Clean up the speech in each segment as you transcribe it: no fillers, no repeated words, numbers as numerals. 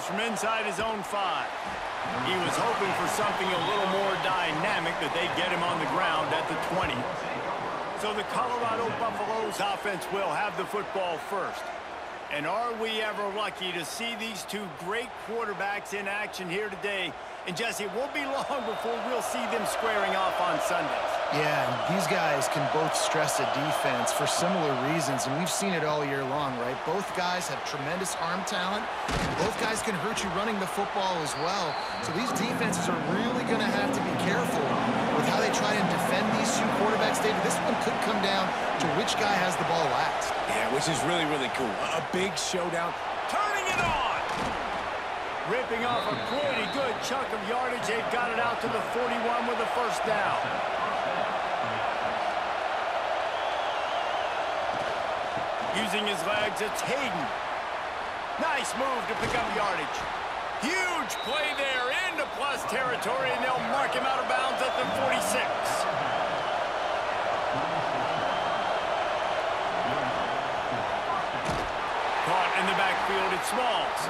moves from inside his own 5. He was hoping for something a little more dynamic, that they get him on the ground at the 20. So the Colorado Buffaloes offense will have the football first. And are we ever lucky to see these two great quarterbacks in action here today? And Jesse, it won't be long before we'll see them squaring off on Sundays. Yeah, and these guys can both stress a defense for similar reasons, and we've seen it all year long, right? Both guys have tremendous arm talent, and both guys can hurt you running the football as well. So these defenses are really going to have to be careful with how they try and defend these two quarterbacks. David, this one could come down to which guy has the ball last. Yeah, which is really, really cool. A big showdown. Turning it on! Ripping off a pretty good chunk of yardage. They've got it out to the 41 with a first down. Using his legs, it's Hayden. Nice move to pick up yardage. Huge play there into plus territory, and they'll mark him out of bounds at the 46. Caught in the backfield, it's Smalls.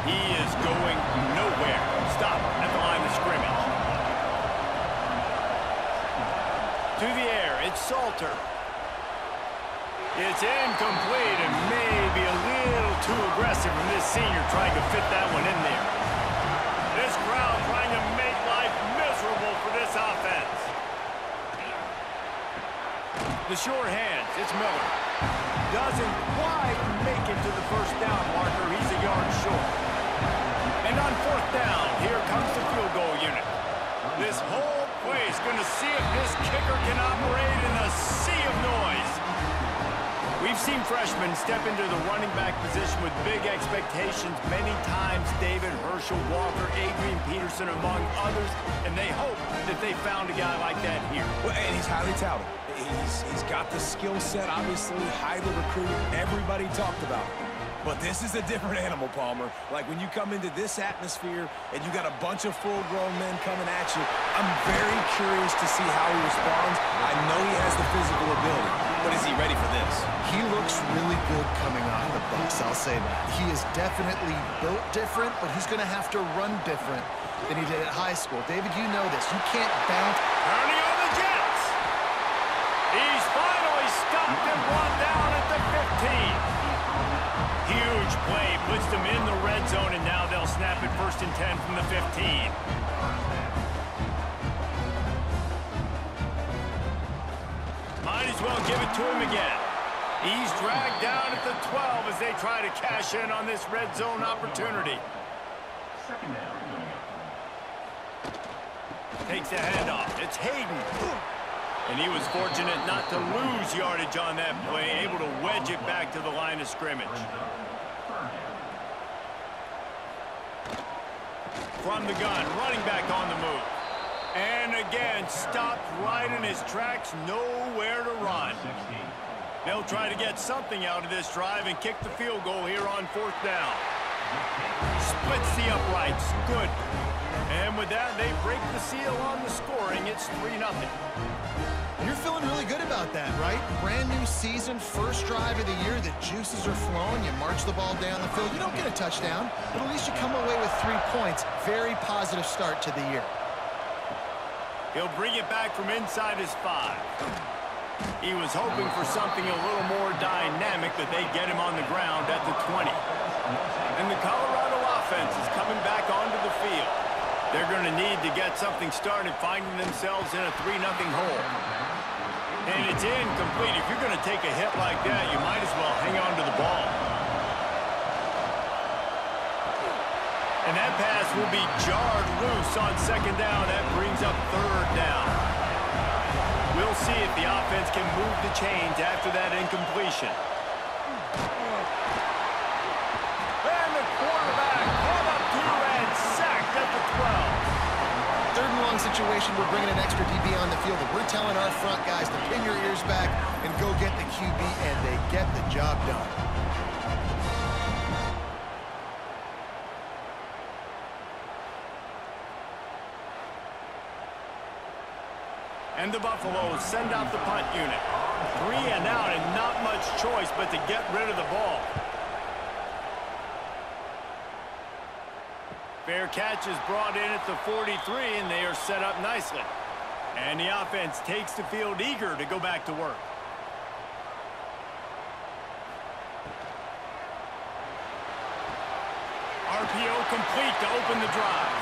He is going nowhere. Stop at the line of scrimmage. To the air, it's Salter. It's incomplete and maybe a little too aggressive from this senior trying to fit that one in there. This crowd trying to make life miserable for this offense. The sure hands, it's Miller. Doesn't quite make it to the first down marker. He's a yard short. And on fourth down, here comes the field goal unit. This whole place going to see if this kicker can operate in a sea of noise. We've seen freshmen step into the running back position with big expectations many times. David, Herschel, Walker, Adrian Peterson, among others. And they hope that they found a guy like that here. Well, and he's highly touted. He's got the skill set, obviously, highly recruited. Everybody talked about it. But this is a different animal, Palmer. Like when you come into this atmosphere and you got a bunch of full-grown men coming at you, I'm very curious to see how he responds. I know he has the physical ability, but is he ready for this? He looks really good coming off the bus, I'll say that. He is definitely built different, but he's going to have to run different than he did at high school. David, you know this. You can't bounce. Turning on the Jets. He's finally stopped and brought down at the 15. Huge play, puts them in the red zone, and now they'll snap it 1st and 10 from the 15. Might as well give it to him again. He's dragged down at the 12 as they try to cash in on this red zone opportunity. Takes the handoff. It's Hayden. And he was fortunate not to lose yardage on that play, able to wedge it back to the line of scrimmage. From the gun, running back on the move. And again, stopped right in his tracks, nowhere to run. They'll try to get something out of this drive and kick the field goal here on 4th down. Splits the uprights, good. And with that, they break the seal on the scoring. It's 3-0. You're feeling really good about that, right? Brand new season, first drive of the year, the juices are flowing. You march the ball down the field. You don't get a touchdown, but at least you come away with 3 points. Very positive start to the year. He'll bring it back from inside his 5. He was hoping for something a little more dynamic, that they get him on the ground at the 20. And the Colorado offense is coming back onto the field. They're going to need to get something started, finding themselves in a 3-0 hole. And it's incomplete. If you're going to take a hit like that, you might as well hang on to the ball. And that pass will be jarred loose on 2nd down. That brings up 3rd down. We'll see if the offense can move the chains after that incompletion. And the quarterback caught up to and sacked at the 12. 3rd and long situation, we're bringing an extra DB on the field, and we're telling our front guys to pin your ears back and go get the QB, and they get the job done. And the Buffaloes send out the punt unit. 3 and out, and not much choice but to get rid of the ball. Fair catch is brought in at the 43, and they are set up nicely. And the offense takes the field eager to go back to work. RPO complete to open the drive.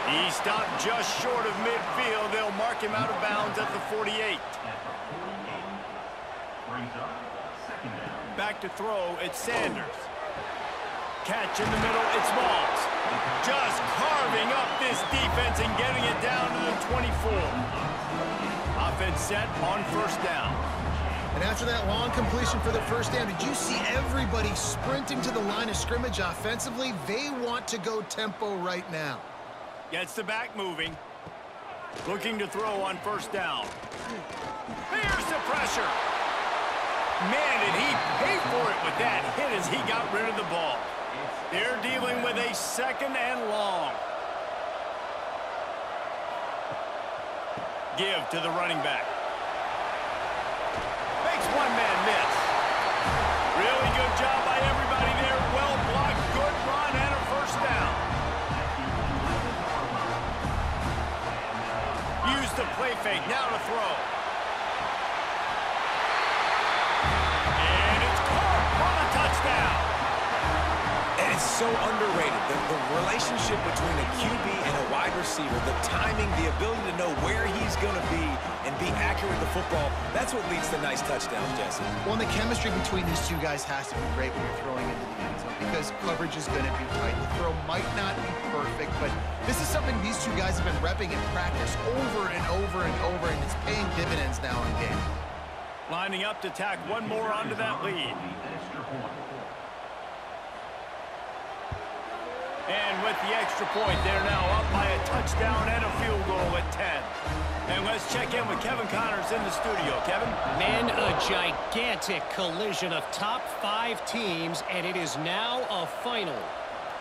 He stopped just short of midfield. They'll mark him out of bounds at the 48. Back to throw, it's Sanders. Catch in the middle, it's Malls. Just carving up this defense and getting it down to the 24. Offense set on first down. And after that long completion for the first down, did you see everybody sprinting to the line of scrimmage offensively? They want to go tempo right now. Gets the back moving. Looking to throw on first down. Here's the pressure. Man, did he pay for it with that hit as he got rid of the ball. They're dealing with a second and long. Give to the running back. Makes one man miss. Really good job by everybody there. Well blocked, good run, and a first down. Use the play fake, now to throw. And it's caught for the touchdown. And it's so underrated, the relationship between a QB and a wide receiver, the timing, the ability to know where he's going to be and be accurate with the football, that's what leads to nice touchdowns, Jesse. Well, and the chemistry between these two guys has to be great when you're throwing into the end zone because coverage is going to be tight. The throw might not be perfect, but this is something these two guys have been repping in practice over and over and over, and it's paying dividends now in game. Lining up to tack one more onto that lead. And with the extra point, they're now up by a touchdown and a field goal at 10. And let's check in with Kevin Connors in the studio. Kevin? Men, a gigantic collision of top 5 teams, and it is now a final.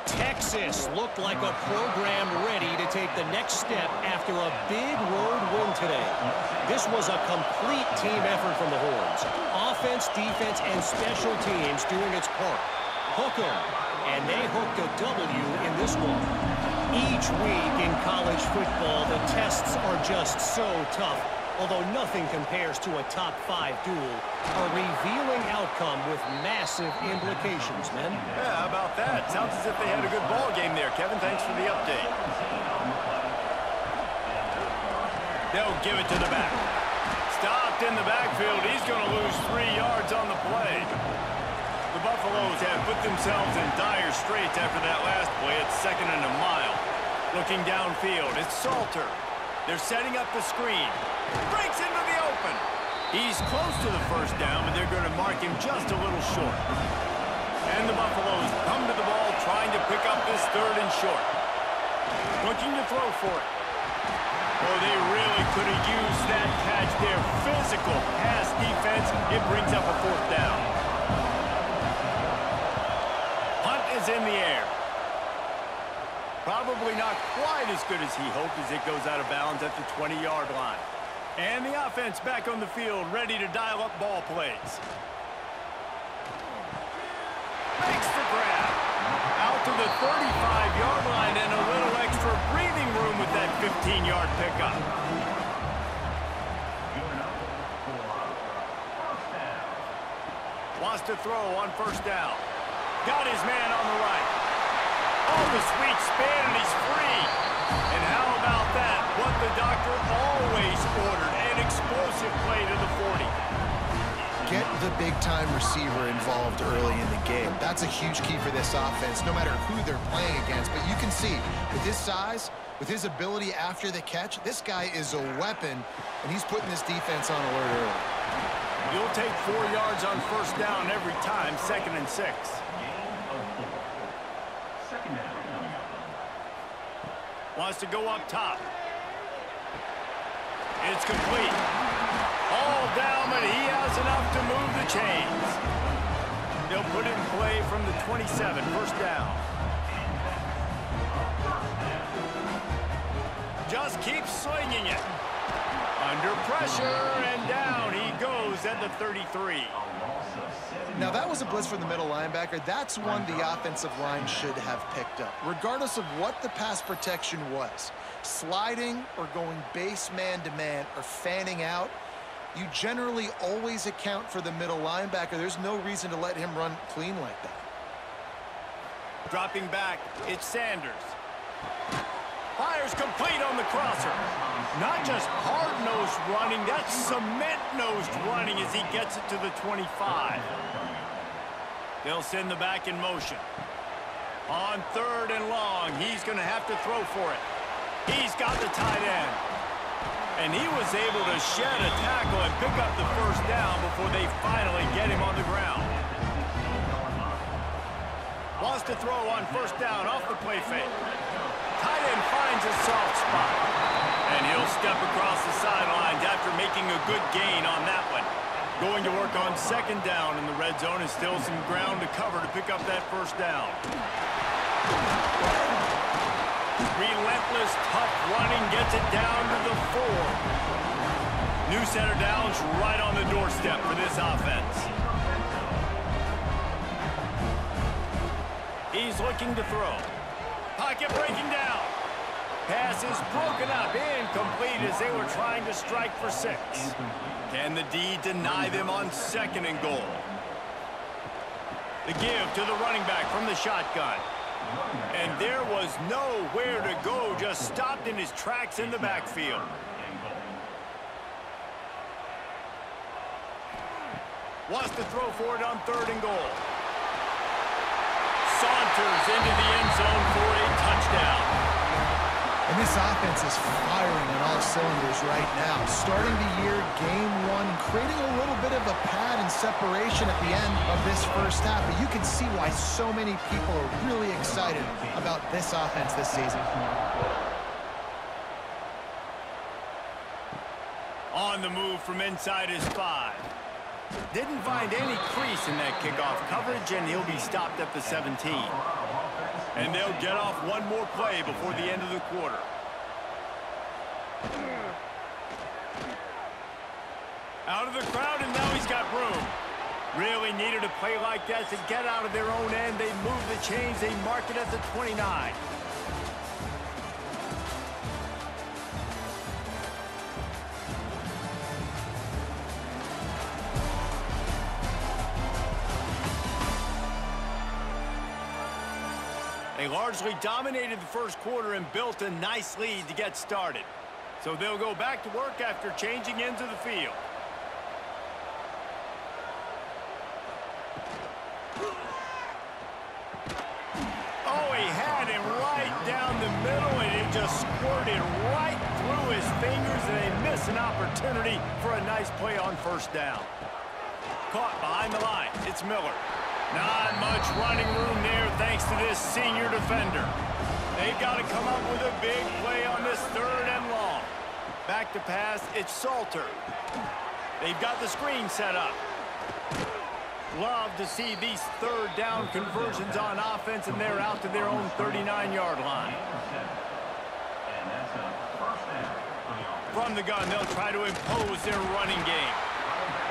Texas looked like a program ready to take the next step after a big road win today. This was a complete team effort from the Horns. Offense, defense, and special teams doing its part. Hook 'em. And they hooked a W in this one. Each week in college football, the tests are just so tough. Although nothing compares to a top 5 duel. A revealing outcome with massive implications, men. Yeah, how about that? Sounds as if they had a good ball game there, Kevin. Thanks for the update. They'll give it to the back. Stopped in the backfield. He's going to lose 3 yards on the play. The Buffaloes have put themselves in dire straits after that last play. It's 2nd and a mile. Looking downfield, it's Salter. They're setting up the screen. Breaks into the open. He's close to the first down, but they're going to mark him just a little short. And the Buffaloes come to the ball, trying to pick up this 3rd and short. Looking to throw for it. Oh, they really could have used that catch there. Physical pass defense. It brings up a 4th down. Is in the air. Probably not quite as good as he hoped as it goes out of bounds at the 20-yard line. And the offense back on the field, ready to dial up ball plays. Makes the grab. Out to the 35-yard line and a little extra breathing room with that 15-yard pickup. Wants to throw on first down. Got his man on the right. Oh, the sweet spin, and he's free. And how about that? What the doctor always ordered, an explosive play to the 40. Get the big-time receiver involved early in the game. That's a huge key for this offense, no matter who they're playing against. But you can see, with his size, with his ability after the catch, this guy is a weapon, and he's putting this defense on alert early. You'll take 4 yards on first down every time, 2nd and 6. Wants to go up top. It's complete. All down, but he has enough to move the chains. They'll put it in play from the 27, first down. Just keep swinging it. Under pressure, and down he goes at the 33. Now, that was a blitz from the middle linebacker. That's one the offensive line should have picked up, regardless of what the pass protection was. Sliding or going base man-to-man or fanning out, you generally always account for the middle linebacker. There's no reason to let him run clean like that. Dropping back, it's Sanders. Fires complete on the crosser. Not just hard-nosed running, that's cement-nosed running as he gets it to the 25. They'll send the back in motion. On 3rd and long, he's going to have to throw for it. He's got the tight end. And he was able to shed a tackle and pick up the first down before they finally get him on the ground. Wants to throw on 1st down off the play fake. Tight end finds a soft spot. And he'll step across the sidelines after making a good gain on that one. Going to work on 2nd down in the red zone, and still some ground to cover to pick up that 1st down. Relentless, tough running gets it down to the 4. New center down's right on the doorstep for this offense. He's looking to throw. Pocket breaking down. Pass is broken up, incomplete as they were trying to strike for 6. Can the D deny them on 2nd and goal? The give to the running back from the shotgun. And there was nowhere to go, just stopped in his tracks in the backfield. Wants to throw for it on 3rd and goal. Saunters into the end zone for a touchdown. And this offense is firing on all cylinders right now. Starting the year, game 1, creating a little bit of a pad and separation at the end of this 1st half. But you can see why so many people are really excited about this offense this season. On the move from inside his 5. Didn't find any crease in that kickoff coverage, and he'll be stopped at the 17. And they'll get off one more play before the end of the quarter. Out of the crowd, and now he's got room. Really needed a play like that to get out of their own end. They move the chains. They mark it at the 29. They largely dominated the 1st quarter and built a nice lead to get started. So they'll go back to work after changing into the field. Oh, he had him right down the middle, and it just squirted right through his fingers, and they miss an opportunity for a nice play on 1st down. Caught behind the line. It's Miller. Not much running room there thanks to this senior defender. They've got to come up with a big play on this 3rd and long. Back to pass, it's Salter. They've got the screen set up. Love to see these 3rd down conversions on offense, and they're out to their own 39-yard line. From the gun, they'll try to impose their running game.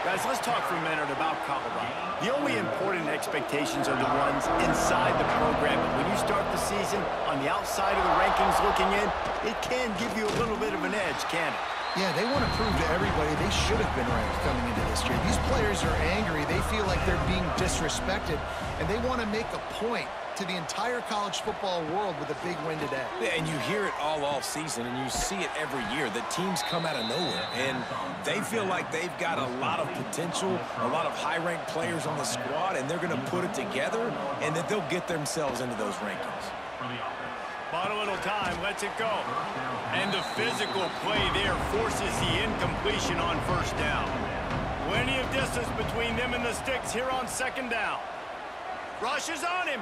Guys, let's talk for a minute about Colorado. The only important expectations are the ones inside the program. And when you start the season on the outside of the rankings looking in, it can give you a little bit of an edge, can it? Yeah, they want to prove to everybody they should have been ranked coming into this year. These players are angry. They feel like they're being disrespected, and they want to make a point to the entire college football world with a big win today. Yeah, and you hear it all season, and you see it every year. The teams come out of nowhere, and they feel like they've got a lot of potential, a lot of high-ranked players on the squad, and they're going to put it together, and that they'll get themselves into those rankings. Bought a little time, lets it go. And the physical play there forces the incompletion on 1st down. Plenty of distance between them and the sticks here on 2nd down. Rushes on him.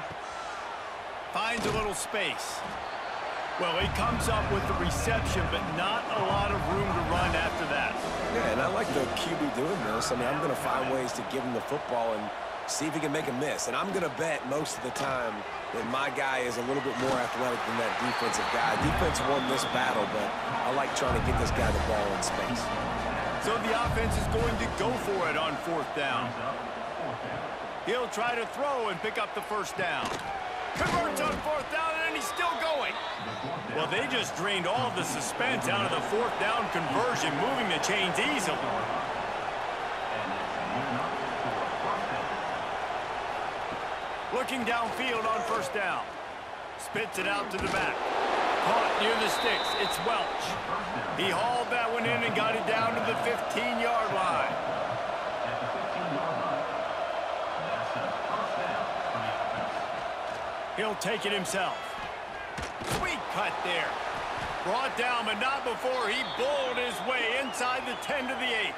Finds a little space. Well, he comes up with the reception, but not a lot of room to run after that. Yeah, and I like the QB doing this. I mean, I'm going to find ways to give him the football and see if he can make a miss. And I'm going to bet most of the time that my guy is a little bit more athletic than that defensive guy. Defense won this battle, but I like trying to get this guy the ball in space. So the offense is going to go for it on 4th down. He'll try to throw and pick up the first down. Converts on 4th down, and he's still going. Well, they just drained all the suspense out of the 4th down conversion, moving the chains easily. Looking downfield on 1st down. Spits it out to the back. Caught near the sticks. It's Welch. He hauled that one in and got it down to the 15-yard line. He'll take it himself. Sweet cut there. Brought down, but not before he bowled his way inside the 10 to the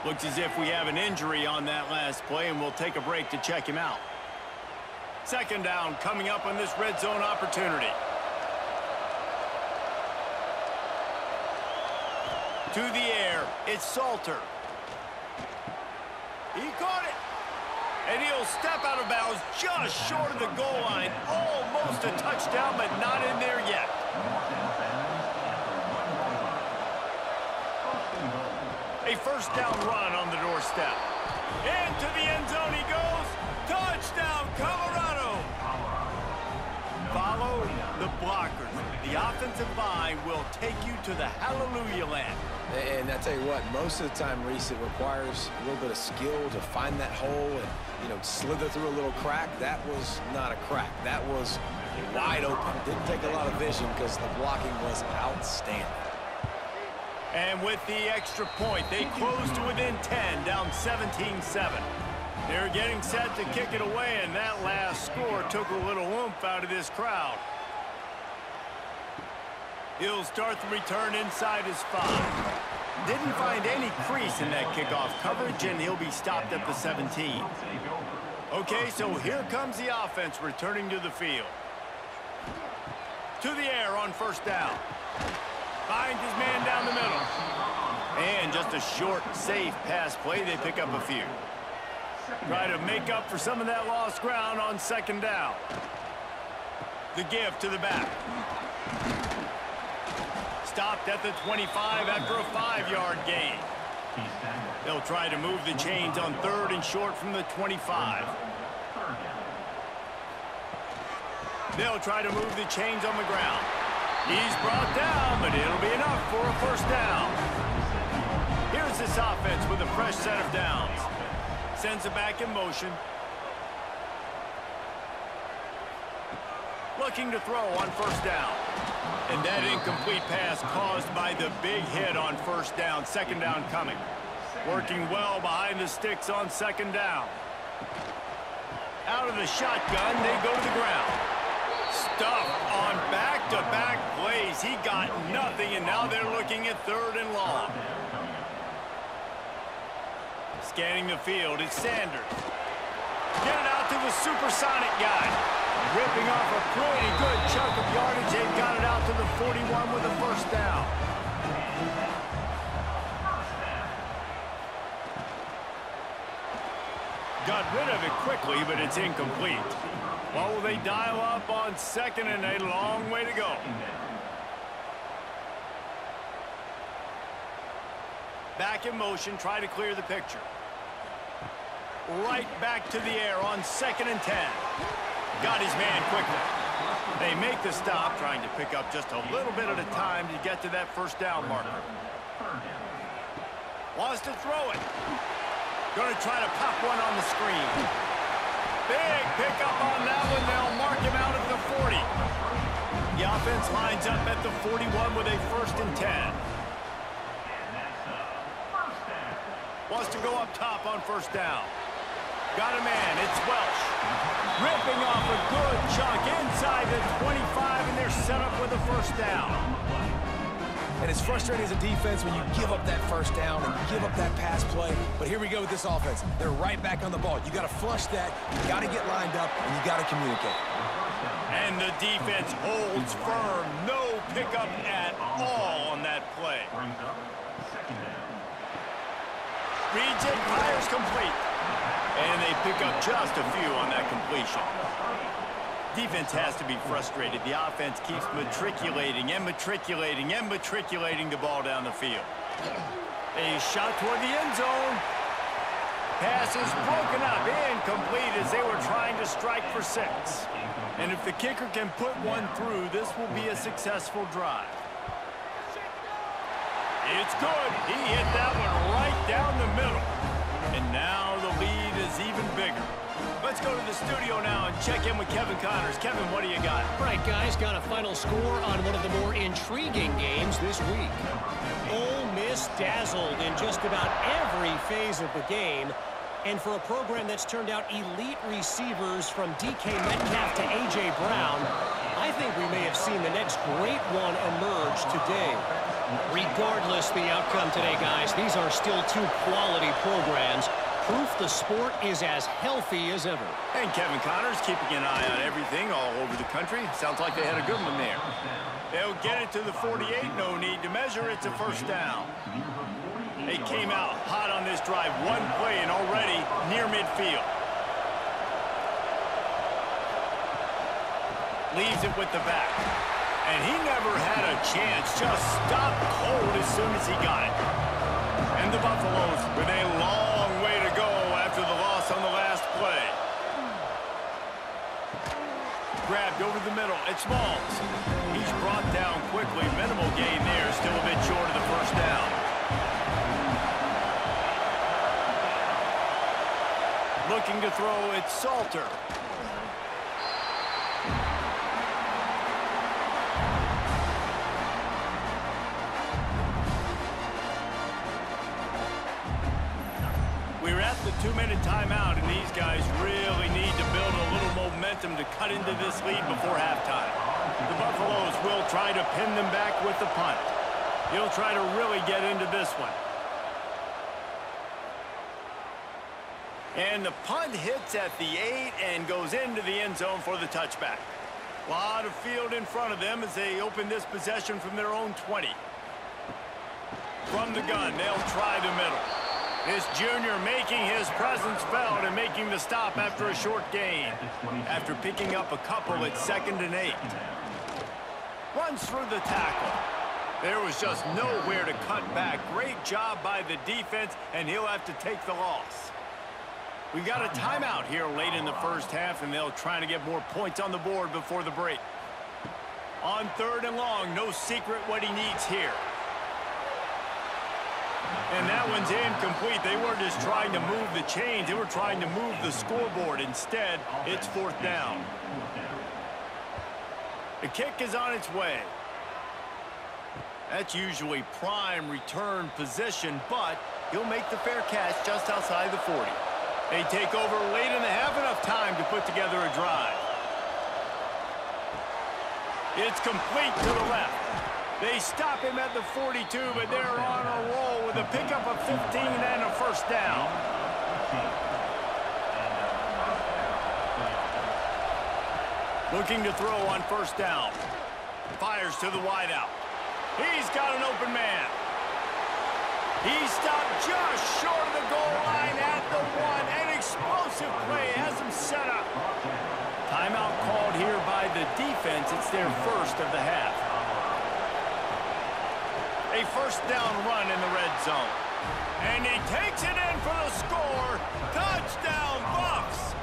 8. Looks as if we have an injury on that last play, and we'll take a break to check him out. 2nd down coming up on this red zone opportunity. To the air, it's Salter. He caught it. And he'll step out of bounds just short of the goal line. Almost a touchdown, but not in there yet. A 1st down run on the doorstep. Into the end zone he goes. Touchdown, Colorado. Follow the blockers. The offensive line will take you to the hallelujah land. And I tell you what, most of the time, Reese, it requires a little bit of skill to find that hole and, slither through a little crack. That was not a crack. That was wide open. Didn't take a lot of vision because the blocking was outstanding. And with the extra point, they close to within 10, down 17-7. They're getting set to kick it away, and that last score took a little oomph out of this crowd. He'll start the return inside his 5. Didn't find any crease in that kickoff coverage, and he'll be stopped at the 17. Okay, so here comes the offense returning to the field. To the air on 1st down. Finds his man down the middle. And just a short, safe pass play. They pick up a few. Try to make up for some of that lost ground on 2nd down. The give to the back. Stopped at the 25 after a 5-yard gain. They'll try to move the chains on 3rd and short from the 25. They'll try to move the chains on the ground. He's brought down, but it'll be enough for a 1st down. Here's this offense with a fresh set of downs. Sends it back in motion. Looking to throw on 1st down. And that incomplete pass caused by the big hit on 1st down. 2nd down coming. Working well behind the sticks on 2nd down. Out of the shotgun, they go to the ground. Stuffed on back-to-back plays. He got nothing, and now they're looking at 3rd and long. Scanning the field, it's Sanders. Get it out to the supersonic guy. Ripping off a pretty good chunk of yardage. They've got it out to the 41 with a 1st down. Got rid of it quickly, but it's incomplete. What will they dial up on 2nd and a long way to go? Back in motion, try to clear the picture. Right back to the air on 2nd and 10. Got his man quickly. They make the stop, trying to pick up just a little bit at a time to get to that 1st down marker. Wants to throw it. Going to try to pop one on the screen. Big pickup on that one. They'll mark him out at the 40. The offense lines up at the 41 with a 1st and 10. Wants to go up top on 1st down. Got a man. It's Welch. Ripping off a good chunk inside the 25, and they're set up with a 1st down. And it's frustrating as a defense when you give up that 1st down and you give up that pass play. But here we go with this offense. They're right back on the ball. You got to flush that. You got to get lined up, and you got to communicate. And the defense holds firm. No pickup at all on that play. Reads it, fires complete. And they pick up just a few on that completion. Defense has to be frustrated. The offense keeps matriculating and matriculating and matriculating the ball down the field. A shot toward the end zone. Pass is broken up, incomplete as they were trying to strike for 6. And if the kicker can put one through, this will be a successful drive. It's good. He hit that one right down the middle. And now the lead is even bigger. Let's go to the studio now and check in with Kevin Connors. Kevin, what do you got? All right, guys, got a final score on one of the more intriguing games this week. Ole Miss dazzled in just about every phase of the game. And for a program that's turned out elite receivers from DK Metcalf to A.J. Brown, I think we may have seen the next great one emerge today. Regardless the outcome today, guys, these are still two quality programs. Proof the sport is as healthy as ever. And Kevin Connors keeping an eye on everything all over the country. Sounds like they had a good one there. They'll get it to the 48, no need to measure. It's a first down. They came out hot on this drive. One play and already near midfield. Leaves it with the back. And he never had a chance. Just stopped cold as soon as he got it. And the Buffaloes with a long way to go after the loss on the last play. Grabbed over the middle. It's Smalls. He's brought down quickly. Minimal gain there. Still a bit short of the first down. Looking to throw, it's Salter. We're at the 2-minute timeout, and these guys really need to build a little momentum to cut into this lead before halftime. The Buffaloes will try to pin them back with the punt. He'll try to really get into this one. And the punt hits at the 8 and goes into the end zone for the touchback. A lot of field in front of them as they open this possession from their own 20. From the gun, they'll try the middle. This junior making his presence felt and making the stop after a short gain. After picking up a couple at 2nd and 8. Runs through the tackle. There was just nowhere to cut back. Great job by the defense, and he'll have to take the loss. We've got a timeout here late in the first half, and they'll try to get more points on the board before the break. On 3rd and long, no secret what he needs here. And that one's incomplete. They weren't just trying to move the chains. They were trying to move the scoreboard. Instead, it's 4th down. The kick is on its way. That's usually prime return position, but he'll make the fair catch just outside the 40. They take over late and they have enough time to put together a drive. It's complete to the left. They stop him at the 42, but they're on a roll with a pickup of 15 and a first down. Looking to throw on 1st down. Fires to the wideout. He's got an open man. He stopped just short of the goal line at the 1. An explosive play has him set up. Timeout called here by the defense. It's their first of the half. A 1st down run in the red zone. And he takes it in for the score. Touchdown, Buffs!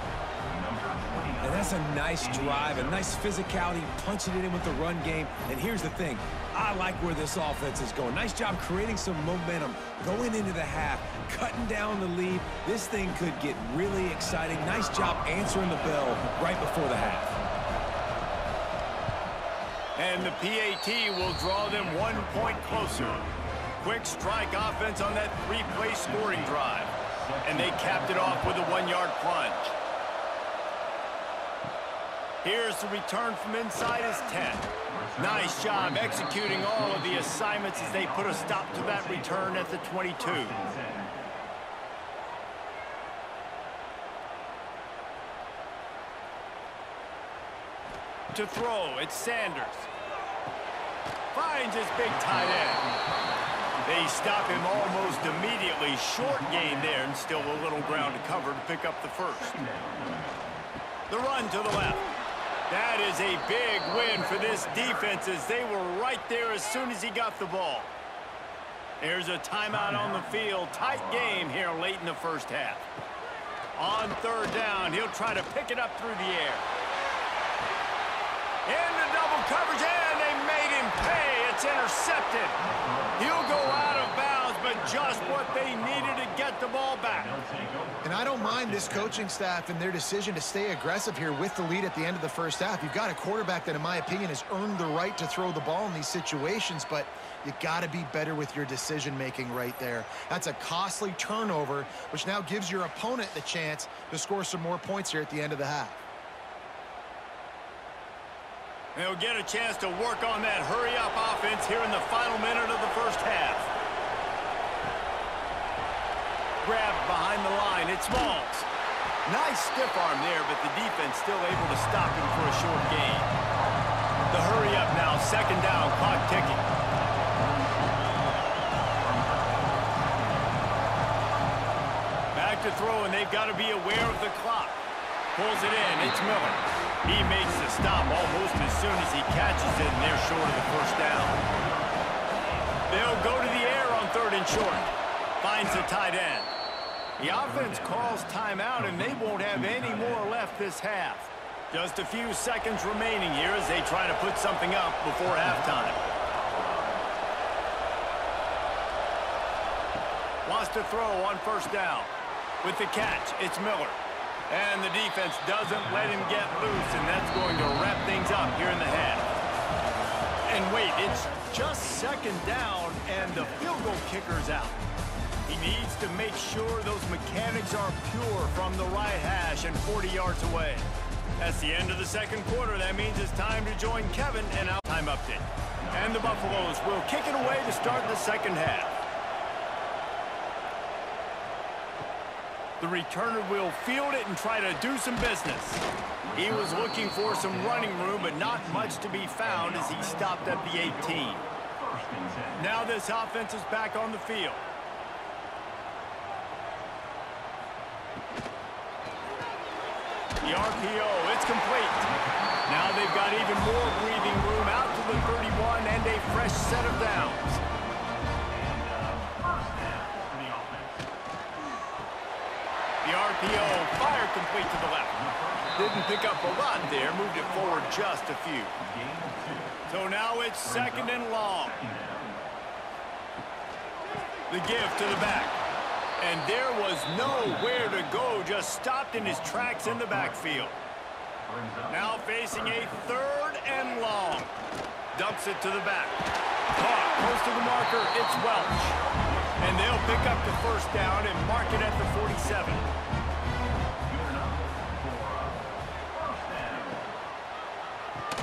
And that's a nice drive, a nice physicality, punching it in with the run game. And here's the thing. I like where this offense is going. Nice job creating some momentum, going into the half, cutting down the lead. This thing could get really exciting. Nice job answering the bell right before the half. And the PAT will draw them 1 point closer. Quick strike offense on that 3-play scoring drive. And they capped it off with a 1-yard plunge. Here's the return from inside his 10. Nice job executing all of the assignments as they put a stop to that return at the 22. To throw, it's Sanders. Finds his big tight end. They They stop him almost immediately. Short gain there, and still a little ground to cover to pick up the first. The run to the left. That is a big win for this defense, as they were right there as soon as he got the ball. There's a timeout on the field. Tight game here late in the first half. On third down, he'll try to pick it up through the air. Into double coverage, and they made him pay. It's intercepted. He'll go out of bounds, but just what they needed to get the ball back. And I don't mind this coaching staff and their decision to stay aggressive here with the lead at the end of the first half. You've got a quarterback that, in my opinion, has earned the right to throw the ball in these situations, but you got to be better with your decision-making right there. That's a costly turnover, which now gives your opponent the chance to score some more points here at the end of the half. They'll get a chance to work on that hurry-up offense here in the final minute of the first half. Grabbed behind the line. It's Smalls. Nice stiff arm there, but the defense still able to stop him for a short gain. The hurry-up now, second down, clock ticking. Back to throw, and they've got to be aware of the clock. Pulls it in. It's Miller. He makes the stop almost as soon as he catches it, and they're short of the first down. They'll go to the air on third and short. Finds the tight end. The offense calls timeout, and they won't have any more left this half. Just a few seconds remaining here as they try to put something up before halftime. Wants to throw on first down. With the catch, it's Miller. And the defense doesn't let him get loose, and that's going to wrap things up here in the half. And wait, it's just second down, and the field goal kicker's out. He needs to make sure those mechanics are pure from the right hash and 40 yards away. That's the end of the second quarter. That means it's time to join Kevin and our time update. And the Buffaloes will kick it away to start the second half. The returner will field it and try to do some business. He was looking for some running room, but not much to be found as he stopped at the 18. Now this offense is back on the field. The RPO, it's complete. Now they've got even more breathing room out to the 31 and a fresh set of downs. The RPO, fire complete to the left. Didn't pick up a lot there, moved it forward just a few. So now it's second and long. The give to the back. And there was nowhere to go, just stopped in his tracks in the backfield. Now facing a third and long. Dumps it to the back. Caught close to the marker, it's Welch. And they'll pick up the first down and mark it at the 47.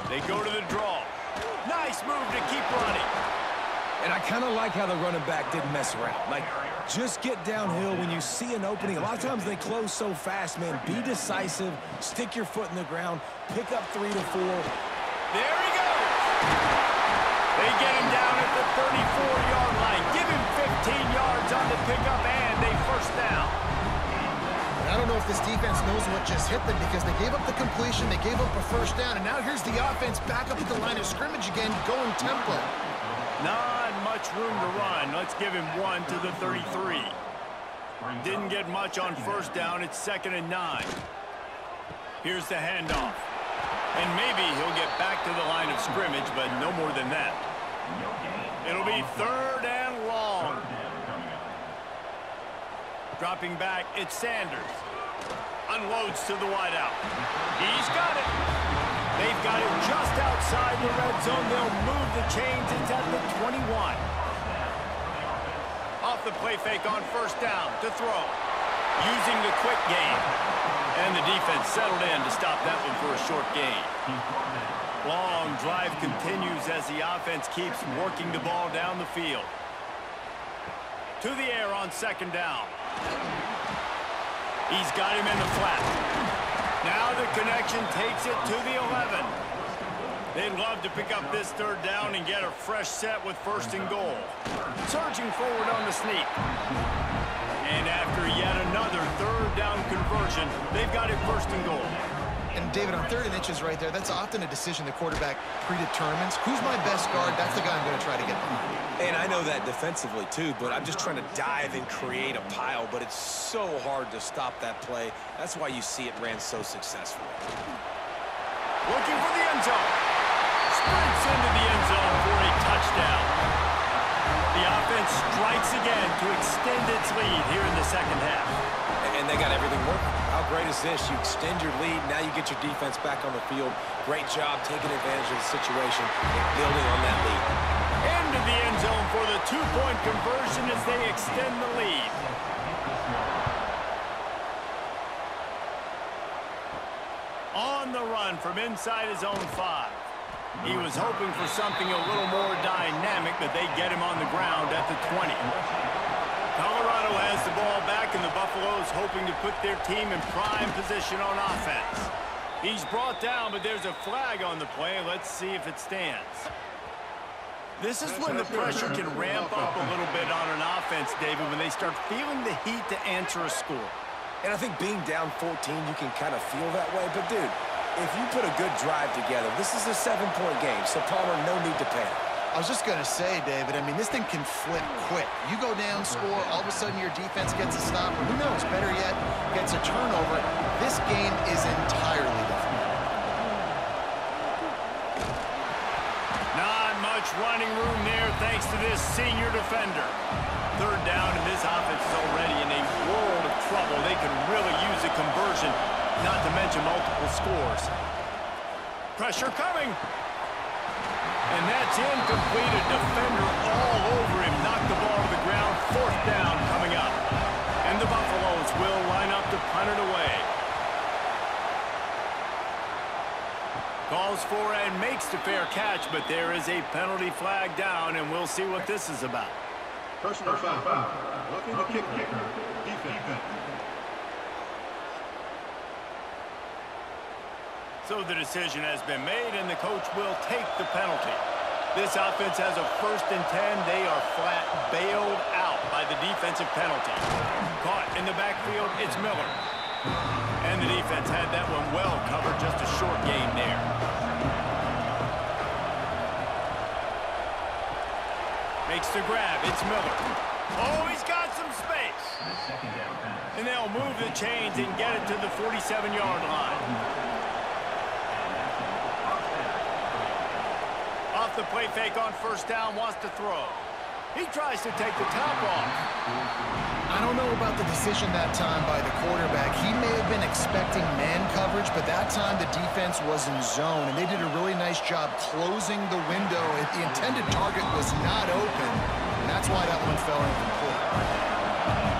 They go to the draw. Nice move to keep running. And I kind of like how the running back didn't mess around. Like, just get downhill when you see an opening. A lot of times they close so fast, man. Be decisive. Stick your foot in the ground. Pick up 3 to 4. There he goes. They get him down at the 34-yard line. Give him 15 yards on the pickup and a first down. I don't know if this defense knows what just hit them, because they gave up the completion, they gave up a first down, and now here's the offense back up at the line of scrimmage again, going tempo. Not much room to run. Let's give him one to the 33. Didn't get much on first down. It's 2nd and 9. Here's the handoff. And maybe he'll get back to the line of scrimmage, but no more than that. It'll be 3rd and long. Dropping back, it's Sanders. Unloads to the wideout. He's got it. They've got it just outside the red zone. They'll move the chains. It's at the 21. Off the play fake on first down to throw. Using the quick game. And the defense settled in to stop that one for a short gain. Long drive continues as the offense keeps working the ball down the field. To the air on 2nd down. He's got him in the flat. Now the connection takes it to the 11. They'd love to pick up this third down and get a fresh set with 1st and goal. Surging forward on the sneak. And after yet another third down conversion, they've got it 1st and goal. And David, on 3rd and inches right there, that's often a decision the quarterback predetermines. Who's my best guard? That's the guy I'm going to try to get behind. And I know that defensively too, but I'm just trying to dive and create a pile, but it's so hard to stop that play. That's why you see it ran so successfully. Looking for the end zone. Sprints into the end zone for a touchdown. The offense strikes again to extend its lead here in the 2nd half. And they got everything working. How great is this? You extend your lead, now you get your defense back on the field. Great job taking advantage of the situation and building on that lead. Into the end zone for the 2-point conversion as they extend the lead. On the run from inside his own 5. He was hoping for something a little more dynamic, but they get him on the ground at the 20. Colorado has the ball back, and the Buffaloes hoping to put their team in prime position on offense. He's brought down, but there's a flag on the play. Let's see if it stands. This is when the pressure can ramp up a little bit on an offense, David, when they start feeling the heat to answer a score. And I think being down 14, you can kind of feel that way. But, dude, if you put a good drive together, this is a 7-point game, so Palmer, no need to panic. I was just going to say, David, I mean, this thing can flip quick. You go down, score, all of a sudden your defense gets a stop, or who knows, better yet, gets a turnover. This game is entirely different. Not much running room there thanks to this senior defender. 3rd down, and this offense is already in a world of trouble. They can really use a conversion, not to mention multiple scores. Pressure coming. And that's incomplete. A defender all over him. Knocked the ball to the ground. 4th down coming up. And the Buffaloes will line up to punt it away. Calls for and makes the fair catch, but there is a penalty flag down, and we'll see what this is about. Personal foul. Looking to kick defense. So the decision has been made, and the coach will take the penalty. This offense has a 1st and 10. They are flat bailed out by the defensive penalty. Caught in the backfield, it's Miller. And the defense had that one well covered, just a short gain there. Makes the grab, it's Miller. Oh, he's got some space. And they'll move the chains and get it to the 47-yard line. Off the play fake on 1st down, wants to throw. He tries to take the top off. I don't know about the decision that time by the quarterback. He may have been expecting man coverage, but that time the defense was in zone, and they did a really nice job closing the window. The intended target was not open, and that's why that one fell incomplete.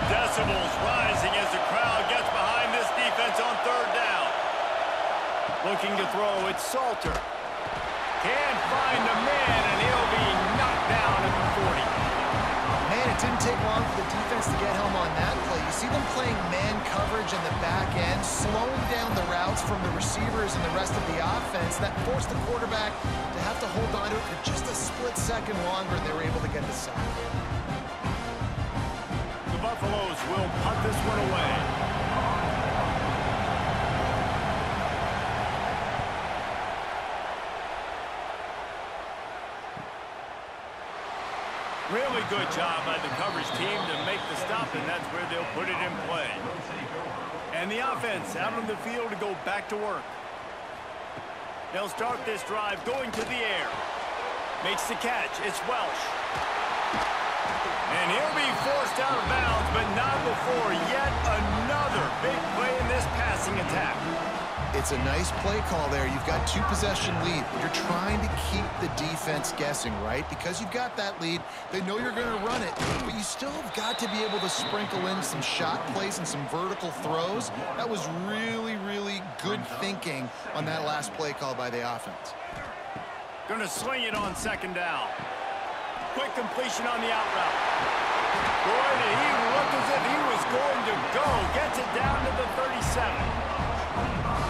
Decibels rising as the crowd gets behind this defense on 3rd down. Looking to throw, it's Salter. Can't find the man, and he'll be knocked down at the 40. Man, it didn't take long for the defense to get home on that play. You see them playing man coverage in the back end, slowing down the routes from the receivers and the rest of the offense. That forced the quarterback to have to hold on to it for just a split second longer, and they were able to get the sack. The Buffaloes will punt this one away. Really good job by the coverage team to make the stop, and that's where they'll put it in play. And the offense out on the field to go back to work. They'll start this drive going to the air. Makes the catch. It's Welsh. And he'll be forced out of bounds, but not before yet another big play in this passing attack. It's a nice play call there. You've got 2-possession lead. You're trying to keep the defense guessing, right? Because you've got that lead, they know you're going to run it, but you still have got to be able to sprinkle in some shot plays and some vertical throws. That was really, really good thinking on that last play call by the offense. Going to swing it on 2nd down. Quick completion on the out route. Boy, did he look as if he was going to go. Gets it down to the 37.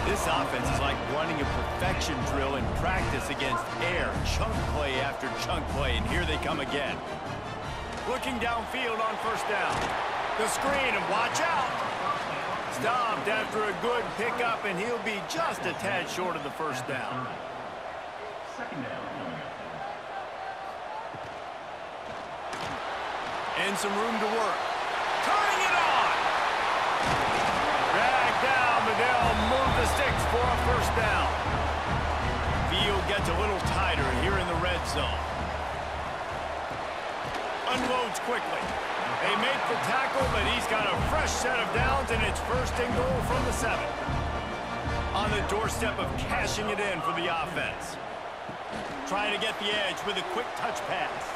This offense is like running a perfection drill in practice against air. Chunk play after chunk play, and here they come again. Looking downfield on first down. The screen, and watch out. Stopped after a good pickup, and he'll be just a tad short of the first down. Second down. And some room to work. Turning it on. Dragged down, but they'll move the sticks for a first down. Field gets a little tighter here in the red zone. Unloads quickly. They make the tackle, but he's got a fresh set of downs, and it's first and goal from the 7. On the doorstep of cashing it in for the offense. Trying to get the edge with a quick touch pass.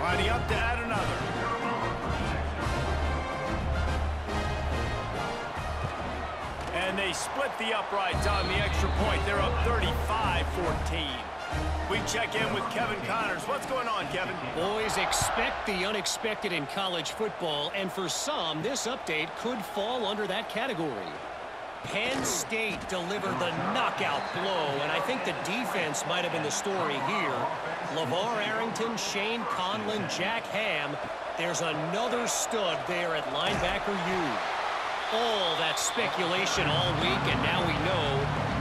Lining up to add another. And they split the uprights on the extra point. They're up 35-14. We check in with Kevin Connors. What's going on, Kevin? Boys, expect the unexpected in college football, and for some, this update could fall under that category. Penn State delivered the knockout blow, and I think the defense might have been the story here. LeVar Arrington, Shane Conlon, Jack Ham. There's another stud there at linebacker U. All that speculation all week, and now we know.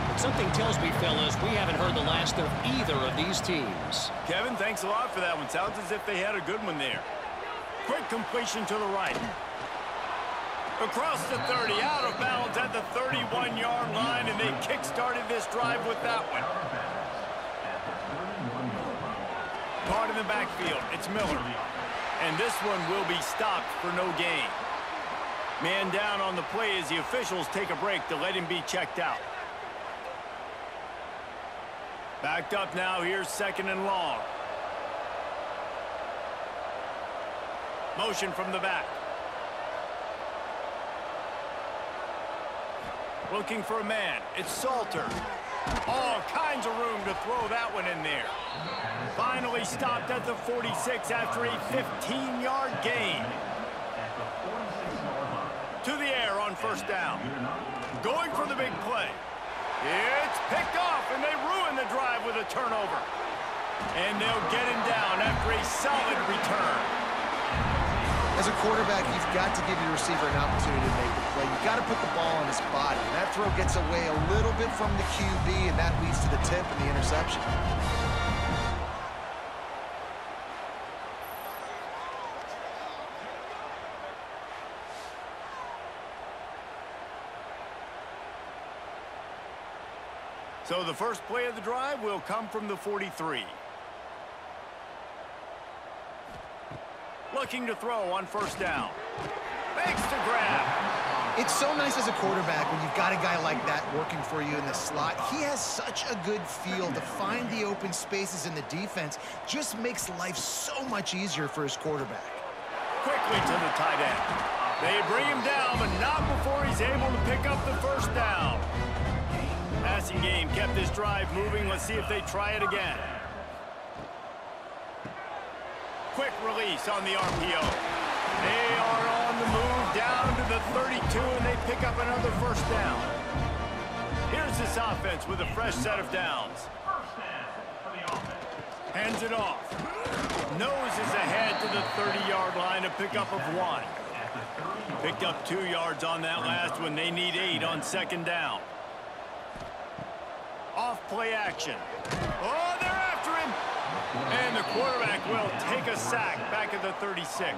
But something tells me, fellas, we haven't heard the last of either of these teams. Kevin, thanks a lot for that one. Sounds as if they had a good one there. Quick completion to the right. Across the 30, out of bounds at the 31-yard line, and they kick-started this drive with that one. Caught in the backfield, it's Miller. And this one will be stopped for no gain. Man down on the play as the officials take a break to let him be checked out. Backed up now, here's second and long. Motion from the back. Looking for a man. It's Salter. All kinds of room to throw that one in there. Finally stopped at the 46 after a 15-yard gain. To the air on first down. Going for the big play. It's picked off, and they ruin the drive with a turnover. And they'll get him down after a solid return. As a quarterback, you've got to give your receiver an opportunity to make the play. You've got to put the ball on his body. And that throw gets away a little bit from the QB, and that leads to the tip and the interception. So the first play of the drive will come from the 43. Looking to throw on first down. Makes the grab. It's so nice as a quarterback when you've got a guy like that working for you in the slot. He has such a good feel to find the open spaces in the defense. Just makes life so much easier for his quarterback. Quickly to the tight end. They bring him down, but not before he's able to pick up the first down. Passing game kept this drive moving. Let's see if they try it again. Quick release on the RPO. They are on the move down to the 32, and they pick up another first down. Here's this offense with a fresh set of downs. Hands it off. Noses ahead to the 30-yard line, a pickup of 1. Picked up 2 yards on that last one. They need 8 on second down. Off play action. Oh, they're after him. And the quarterback will take a sack back at the 36.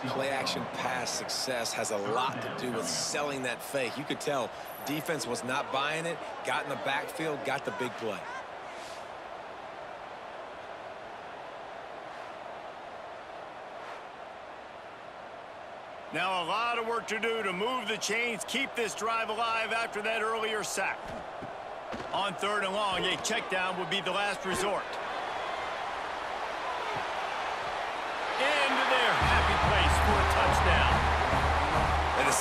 Play action pass success has a lot to do with selling that fake. You could tell defense was not buying it, got in the backfield, got the big play. Now a lot of work to do to move the chains, keep this drive alive after that earlier sack. On third and long, a check down would be the last resort. Into their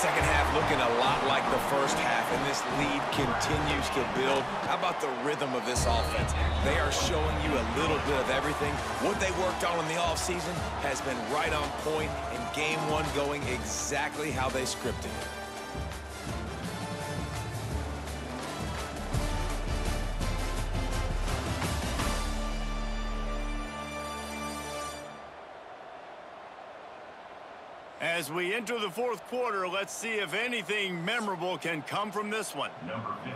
second half looking a lot like the first half, and this lead continues to build. How about the rhythm of this offense? They are showing you a little bit of everything. What they worked on in the offseason has been right on point, and game one going exactly how they scripted it. As we enter the fourth quarter, let's see if anything memorable can come from this one.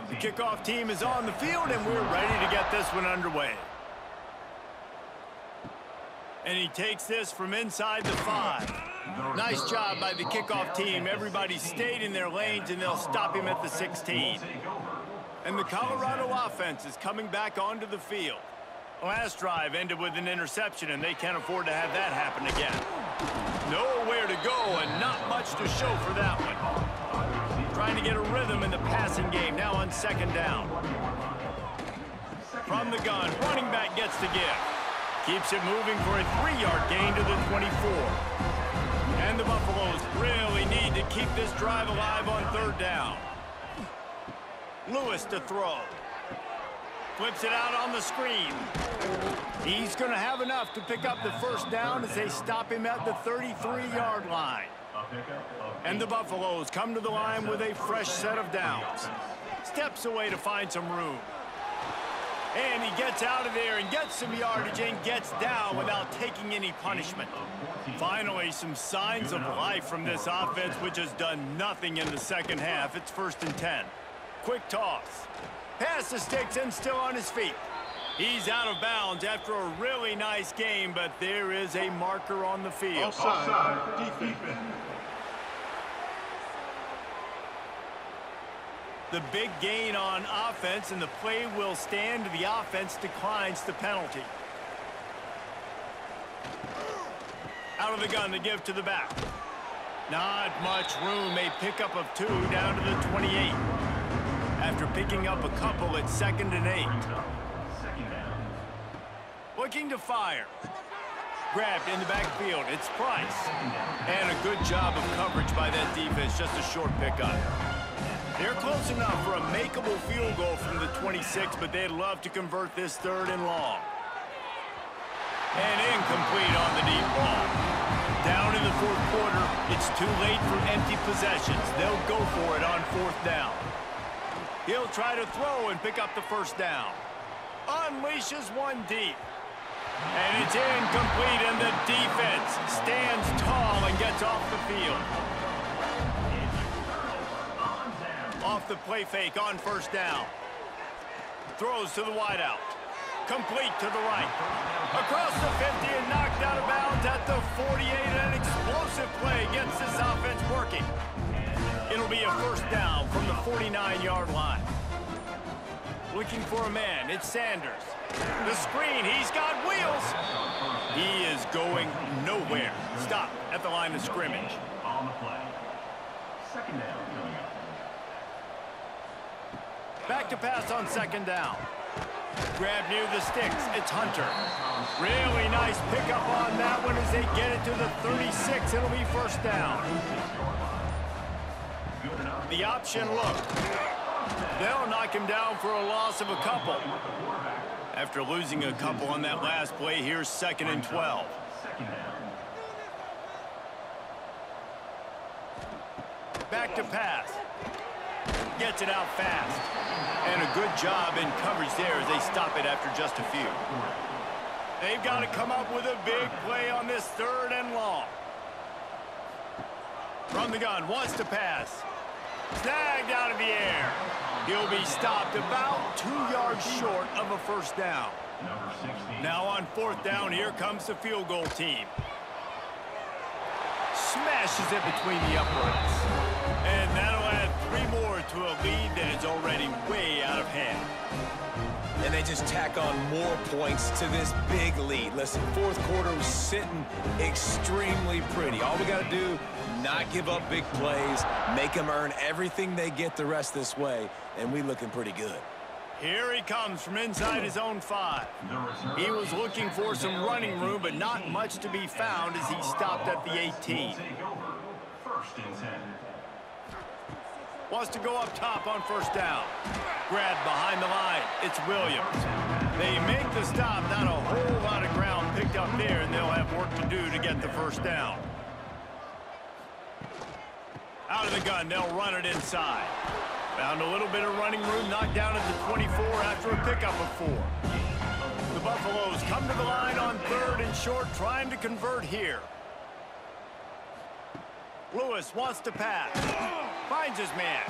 The kickoff team is on the field, and we're ready to get this one underway. And he takes this from inside the 5. Nice job by the kickoff team. Everybody stayed in their lanes, and they'll stop him at the 16. And the Colorado offense is coming back onto the field. Last drive ended with an interception, and they can't afford to have that happen again. Nowhere to go and not much to show for that one. Trying to get a rhythm in the passing game now on second down. From the gun, running back gets the give. Keeps it moving for a 3-yard gain to the 24. And the Buffaloes really need to keep this drive alive on third down. Lewis to throw. Flips it out on the screen. He's going to have enough to pick up the first down as they stop him at the 33-yard line. And the Buffaloes come to the line with a fresh set of downs. Steps away to find some room. And he gets out of there and gets some yardage and gets down without taking any punishment. Finally, some signs of life from this offense, which has done nothing in the second half. It's 1st and 10. Quick toss. Pass the sticks and still on his feet. He's out of bounds after a really nice game, but there is a marker on the field. Offside, defense. The big gain on offense, and the play will stand. The offense declines the penalty. Out of the gun to give to the back. Not much room. A pickup of 2 down to the 28. After picking up a couple at 2nd and 8. Looking to fire. Grabbed in the backfield. It's Price. And a good job of coverage by that defense. Just a short pickup. They're close enough for a makeable field goal from the 26, but they'd love to convert this 3rd and long. And incomplete on the deep ball. Down in the fourth quarter, it's too late for empty possessions. They'll go for it on 4th down. He'll try to throw and pick up the first down. Unleashes one deep. And it's incomplete, and the defense stands tall and gets off the field. Off the play fake on 1st down. Throws to the wideout. Complete to the right. Across the 50 and knocked out of bounds at the 48. An explosive play gets this offense working. It'll be a 1st down from the 49-yard line. Looking for a man. It's Sanders. The screen. He's got wheels. He is going nowhere. Stop at the line of scrimmage. On the play. 2nd down. Back to pass on 2nd down. Grab near the sticks. It's Hunter. Really nice pickup on that one as they get it to the 36. It'll be 1st down. The option look. They'll knock him down for a loss of a couple. After losing a couple on that last play, here's 2nd and 12. Back to pass. Gets it out fast. And a good job in coverage there as they stop it after just a few. They've got to come up with a big play on this 3rd and long. From the gun, wants to pass. Snagged out of the air. He'll be stopped about 2 yards short of a 1st down. Now on 4th down, here comes the field goal team. Smashes it between the uprights. And that'll add 3 more to a lead that is already way out of hand. And they just tack on more points to this big lead. Listen, 4th quarter was sitting extremely pretty. All we got to do, not give up big plays, make them earn everything they get the rest this way, and we looking pretty good. Here he comes from inside his own 5. He was looking for some running room, but not much to be found as he stopped at the 18. Wants to go up top on first down. Grab behind the line. It's Williams. They make the stop. Not a whole lot of ground picked up there, and they'll have work to do to get the first down. Out of the gun, they'll run it inside. Found a little bit of running room, knocked down at the 24 after a pickup of 4. The Buffaloes come to the line on 3rd and short, trying to convert here. Lewis wants to pass. Finds his man.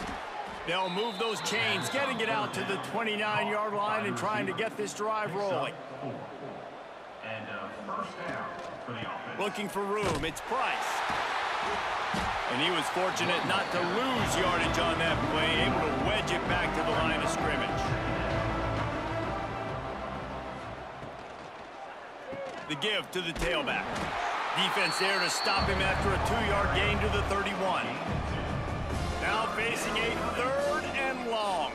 They'll move those chains, getting it out to the 29-yard line and trying to get this drive rolling. Looking for room, it's Price. And he was fortunate not to lose yardage on that play, able to wedge it back to the line of scrimmage. The give to the tailback. Defense there to stop him after a 2-yard gain to the 31. Now facing a 3rd and long.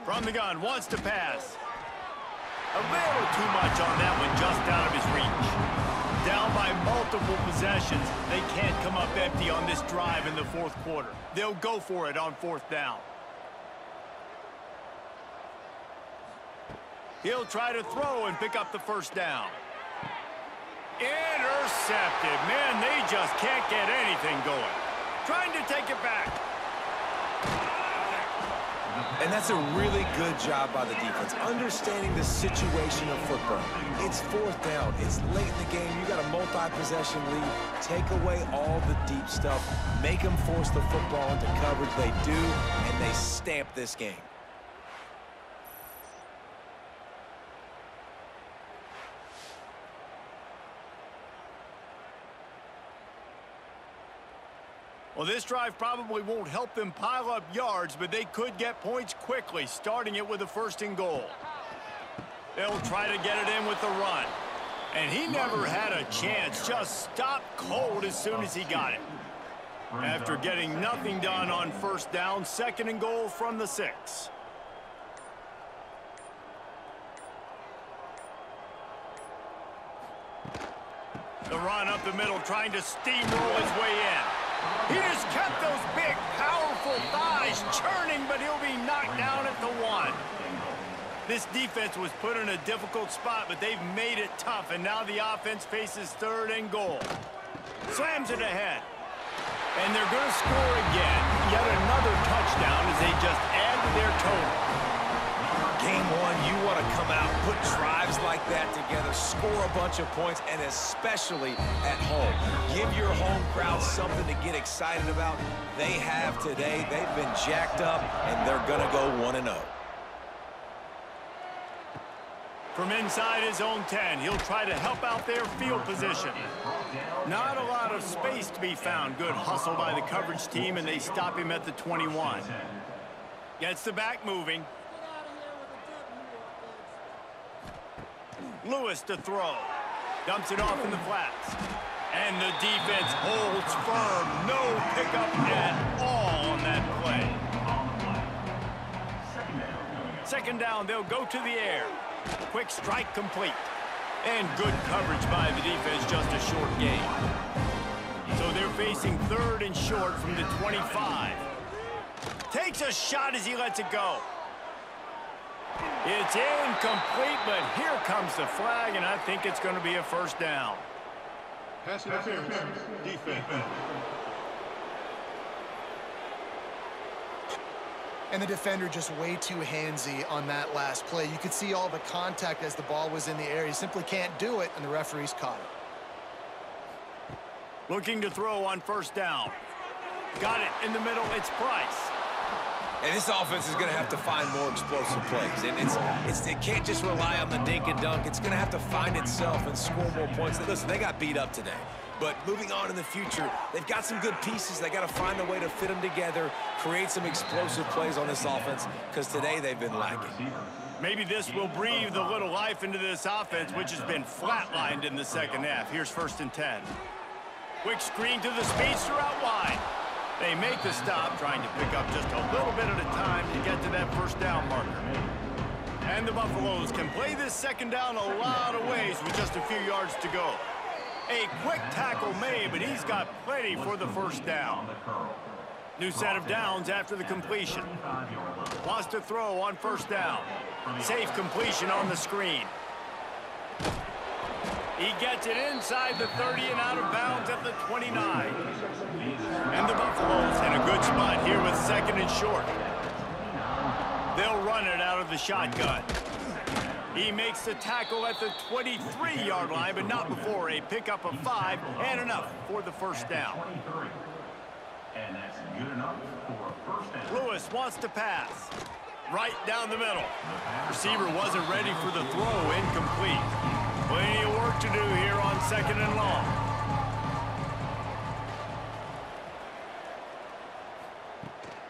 From the gun, wants to pass. A little too much on that one, just out of his reach. Down by multiple possessions, they can't come up empty on this drive in the 4th quarter. They'll go for it on 4th down. He'll try to throw and pick up the first down. Intercepted. Man, they just can't get anything going. Trying to take it back. And that's a really good job by the defense, understanding the situation of football. It's 4th down. It's late in the game. You got a multi-possession lead. Take away all the deep stuff. Make them force the football into coverage. They do, and they stamp this game. Well, this drive probably won't help them pile up yards, but they could get points quickly, starting it with a 1st and goal. They'll try to get it in with the run. And he never had a chance, just stopped cold as soon as he got it. After getting nothing done on 1st down, 2nd and goal from the 6. The run up the middle, trying to steamroll his way in. He just kept those big, powerful thighs churning, but he'll be knocked down at the 1. This defense was put in a difficult spot, but they've made it tough, and now the offense faces 3rd and goal. Slams it ahead. And they're going to score again. Yet another touchdown as they just add to their total. Game 1, you want to come out, put drives like that together, score a bunch of points, and especially at home. Give your home crowd something to get excited about. They have today. They've been jacked up, and they're going to go 1-0. From inside his own 10, he'll try to help out their field position. Not a lot of space to be found. Good hustle by the coverage team, and they stop him at the 21. Gets the back moving. Lewis to throw. Dumps it off in the flats. And the defense holds firm. No pickup at all on that play. 2nd down, they'll go to the air. Quick strike complete. And good coverage by the defense, just a short gain. So they're facing 3rd and short from the 25. Takes a shot as he lets it go. It's incomplete, but here comes the flag, and I think it's going to be a 1st down. Pass interference, defense. And the defender just way too handsy on that last play. You could see all the contact as the ball was in the air. He simply can't do it, and the referees caught it. Looking to throw on 1st down. Got it in the middle. It's Price. And this offense is going to have to find more explosive plays. And it can't just rely on the dink and dunk. It's going to have to find itself and score more points. Listen, they got beat up today. But moving on in the future, they've got some good pieces. They got to find a way to fit them together, create some explosive plays on this offense, because today they've been lacking. Maybe this will breathe a little life into this offense, which has been flatlined in the 2nd half. Here's 1st and 10. Quick screen to the speedster out wide. They make the stop, trying to pick up just a little bit at a time to get to that 1st down marker. And the Buffaloes can play this 2nd down a lot of ways with just a few yards to go. A quick tackle made, but he's got plenty for the first down. New set of downs after the completion. Wants to throw on first down. Safe completion on the screen. He gets it inside the 30 and out of bounds at the 29. And the Buffaloes in a good spot here with second and short. They'll run it out of the shotgun. He makes the tackle at the 23-yard line, but not before a pickup of 5 and enough for the first down. And that's good enough for a first down. Lewis wants to pass. Right down the middle. Receiver wasn't ready for the throw, incomplete. Plenty of work to do here on second and long.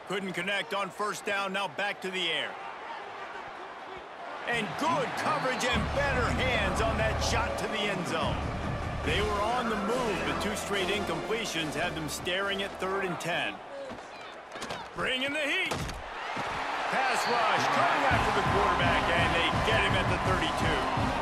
Couldn't connect on first down, now back to the air. And good coverage and better hands on that shot to the end zone. They were on the move, but 2 straight incompletions had them staring at 3rd and 10. Bring in the heat. Pass rush, coming after the quarterback, and they get him at the 32.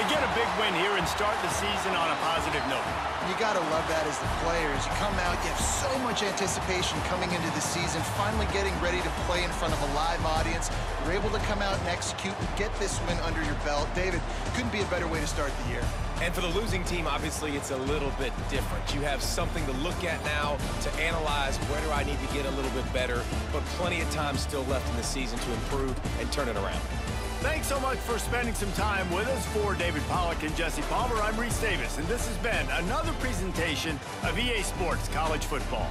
Get a big win here and start the season on a positive note. You got to love that as the players. You come out, you have so much anticipation coming into the season, finally getting ready to play in front of a live audience. You're able to come out and execute and get this win under your belt. David, couldn't be a better way to start the year. And for the losing team, obviously, it's a little bit different. You have something to look at now to analyze where do I need to get a little bit better, but plenty of time still left in the season to improve and turn it around. Thanks so much for spending some time with us. For David Pollack and Jesse Palmer, I'm Reese Davis, and this has been another presentation of EA Sports College Football.